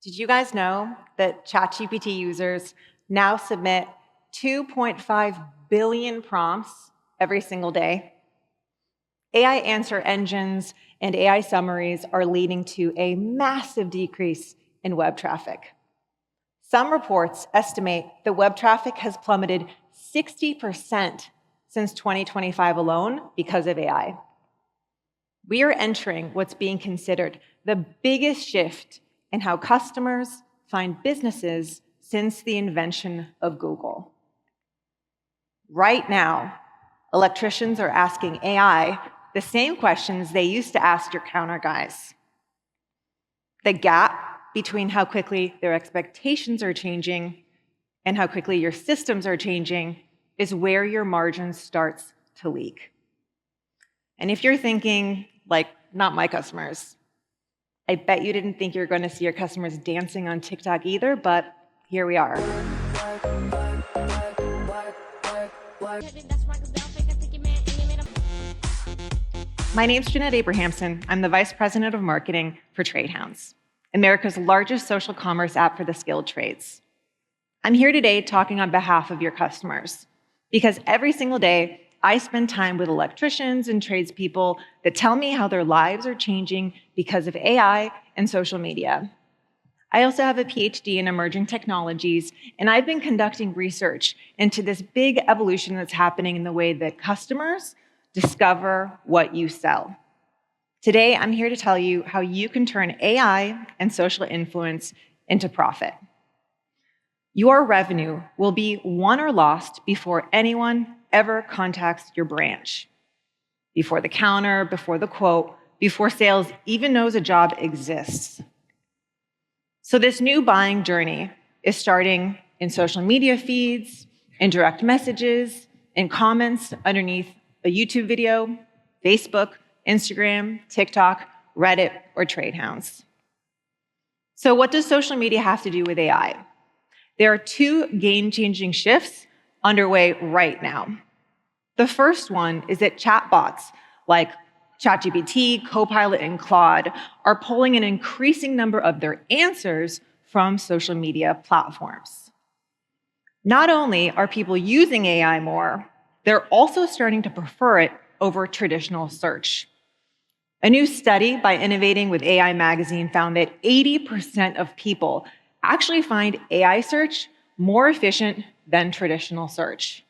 Did you guys know that ChatGPT users now submit 2.5 billion prompts every single day? AI answer engines and AI summaries are leading to a massive decrease in web traffic. Some reports estimate that web traffic has plummeted 60% since 2025 alone because of AI. We are entering what's being considered the biggest shift in how customers find businesses since the invention of Google. Right now, electricians are asking AI the same questions they used to ask your counter guys. The gap between how quickly their expectations are changing and how quickly your systems are changing is where your margin starts to leak. And if you're thinking, like, not my customers, I bet you didn't think you were going to see your customers dancing on TikTok either, but here we are. My name's Jeanette Abrahamsen. I'm the Vice President of Marketing for TradeHounds, America's largest social commerce app for the skilled trades. I'm here today talking on behalf of your customers, because every single day, I spend time with electricians and tradespeople that tell me how their lives are changing because of AI and social media. I also have a PhD in emerging technologies, and I've been conducting research into this big evolution that's happening in the way that customers discover what you sell. Today, I'm here to tell you how you can turn AI and social influence into profit. Your revenue will be won or lost before anyone ever contacts your branch, before the counter, before the quote, before sales even knows a job exists. So this new buying journey is starting in social media feeds, in direct messages, in comments underneath a YouTube video, Facebook, Instagram, TikTok, Reddit, or TradeHounds. So what does social media have to do with AI? There are two game-changing shifts underway right now. The first one is that chatbots like ChatGPT, Copilot, and Claude are pulling an increasing number of their answers from social media platforms. Not only are people using AI more, they're also starting to prefer it over traditional search. A new study by Innovating with AI magazine found that 80% of people actually find AI search more efficient than traditional search.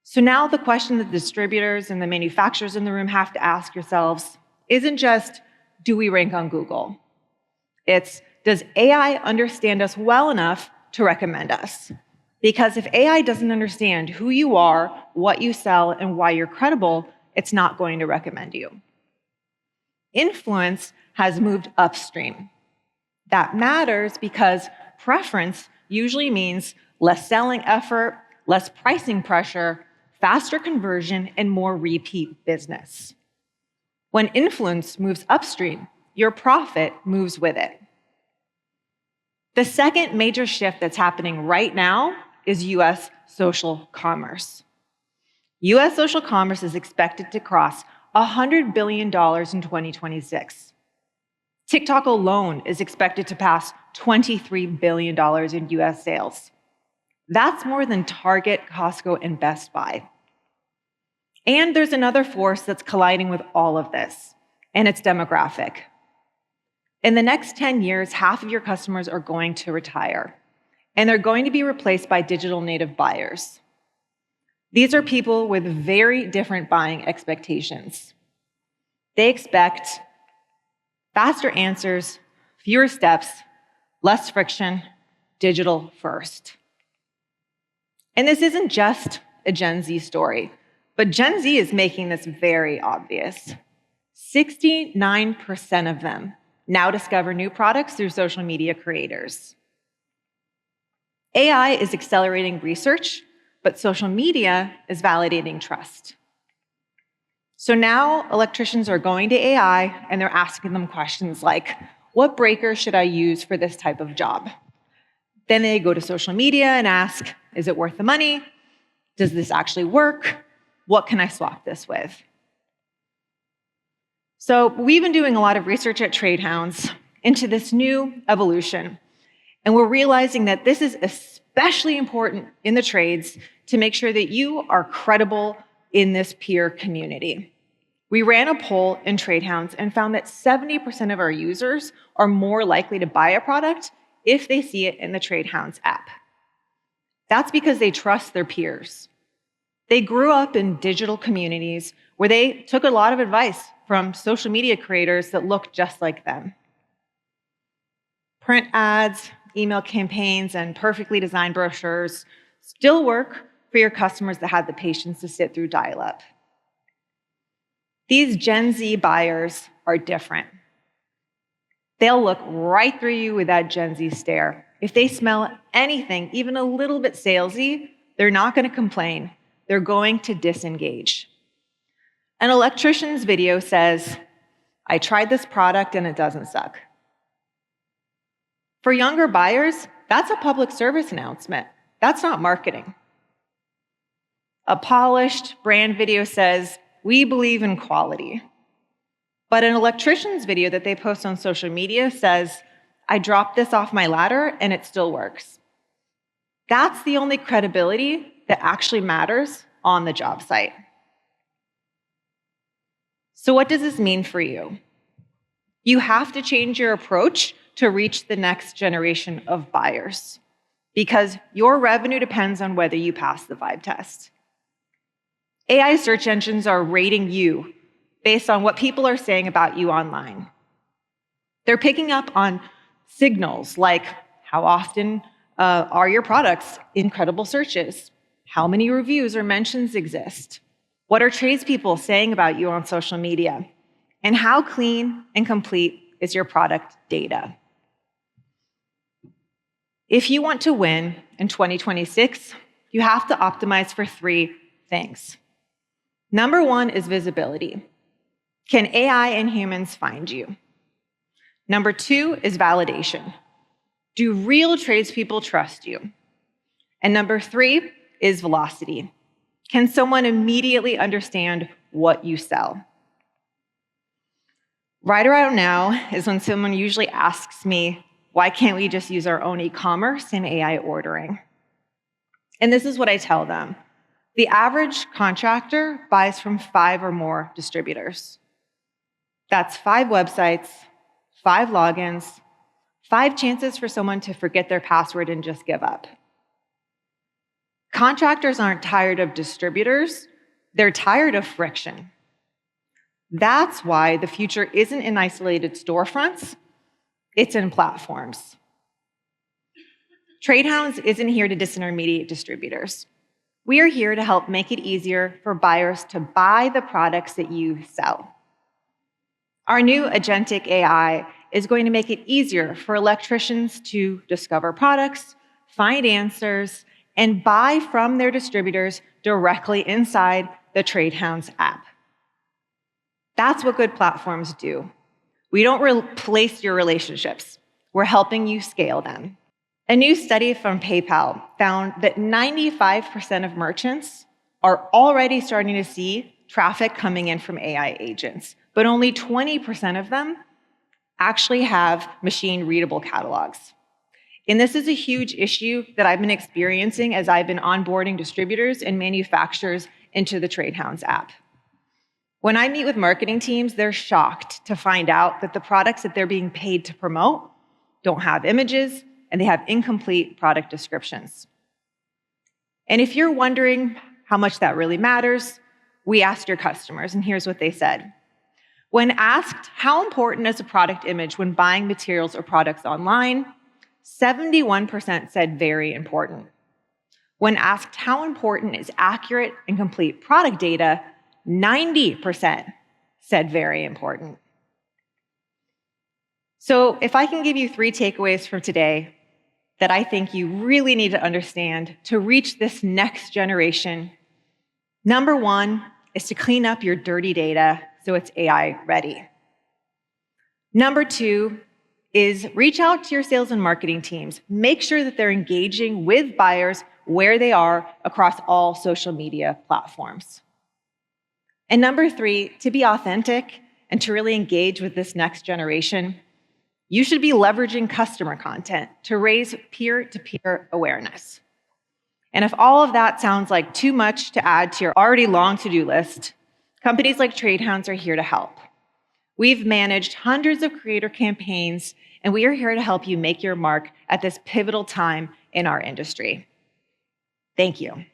So now the question that distributors and the manufacturers in the room have to ask yourselves isn't just, do we rank on Google? It's, does AI understand us well enough to recommend us? Because if AI doesn't understand who you are, what you sell, and why you're credible, it's not going to recommend you. Influence has moved upstream. That matters because preference usually means less selling effort, less pricing pressure, faster conversion, and more repeat business. When influence moves upstream, your profit moves with it. The second major shift that's happening right now is US social commerce. US social commerce is expected to cross $100 billion in 2026. TikTok alone is expected to pass $23 billion in US sales. That's more than Target, Costco, and Best Buy. And there's another force that's colliding with all of this, and it's demographic. In the next 10 years, half of your customers are going to retire, and they're going to be replaced by digital native buyers. These are people with very different buying expectations. They expect faster answers, fewer steps, less friction, digital first. And this isn't just a Gen Z story, but Gen Z is making this very obvious. 69% of them now discover new products through social media creators. AI is accelerating research, but social media is validating trust. So now electricians are going to AI and they're asking them questions like, what breaker should I use for this type of job? Then they go to social media and ask, is it worth the money? Does this actually work? What can I swap this with? So we've been doing a lot of research at TradeHounds, into this new evolution. And we're realizing that this is especially important in the trades to make sure that you are credible in this peer community. We ran a poll in TradeHounds and found that 70% of our users are more likely to buy a product if they see it in the TradeHounds app. That's because they trust their peers. They grew up in digital communities where they took a lot of advice from social media creators that look just like them. Print ads, email campaigns, and perfectly designed brochures still work for your customers that had the patience to sit through dial-up. These Gen Z buyers are different. They'll look right through you with that Gen Z stare. If they smell anything, even a little bit salesy, they're not going to complain. They're going to disengage. An electrician's video says, "I tried this product and it doesn't suck." For younger buyers, that's a public service announcement. That's not marketing. A polished brand video says, "We believe in quality." But an electrician's video that they post on social media says, "I dropped this off my ladder and it still works." That's the only credibility that actually matters on the job site. So what does this mean for you? You have to change your approach to reach the next generation of buyers because your revenue depends on whether you pass the vibe test. AI search engines are rating you based on what people are saying about you online. They're picking up on signals like how often are your products in credible searches? How many reviews or mentions exist? What are tradespeople saying about you on social media? And how clean and complete is your product data? If you want to win in 2026, you have to optimize for 3 things. Number 1 is visibility. Can AI and humans find you? Number 2 is validation. Do real tradespeople trust you? And number 3 is velocity. Can someone immediately understand what you sell? Right around now is when someone usually asks me, why can't we just use our own e-commerce and AI ordering? And this is what I tell them. The average contractor buys from 5 or more distributors. That's 5 websites, 5 logins, 5 chances for someone to forget their password and just give up. Contractors aren't tired of distributors, they're tired of friction. That's why the future isn't in isolated storefronts, it's in platforms. TradeHounds isn't here to disintermediate distributors. We are here to help make it easier for buyers to buy the products that you sell. Our new agentic AI is going to make it easier for electricians to discover products, find answers, and buy from their distributors directly inside the TradeHounds app. That's what good platforms do. We don't replace your relationships. We're helping you scale them. A new study from PayPal found that 95% of merchants are already starting to see traffic coming in from AI agents, but only 20% of them actually have machine-readable catalogs. And this is a huge issue that I've been experiencing as I've been onboarding distributors and manufacturers into the TradeHounds app. When I meet with marketing teams, they're shocked to find out that the products that they're being paid to promote don't have images, and they have incomplete product descriptions. And if you're wondering how much that really matters, we asked your customers, and here's what they said. When asked how important is a product image when buying materials or products online, 71% said very important. When asked how important is accurate and complete product data, 90% said very important. So if I can give you 3 takeaways from today that I think you really need to understand to reach this next generation, number 1 is to clean up your dirty data so it's AI ready. Number 2 is reach out to your sales and marketing teams. Make sure that they're engaging with buyers where they are across all social media platforms. And number 3, to be authentic and to really engage with this next generation, You should be leveraging customer content to raise peer-to-peer awareness. And if all of that sounds like too much to add to your already long to-do list, companies like TradeHounds are here to help. We've managed hundreds of creator campaigns, and we are here to help you make your mark at this pivotal time in our industry. Thank you.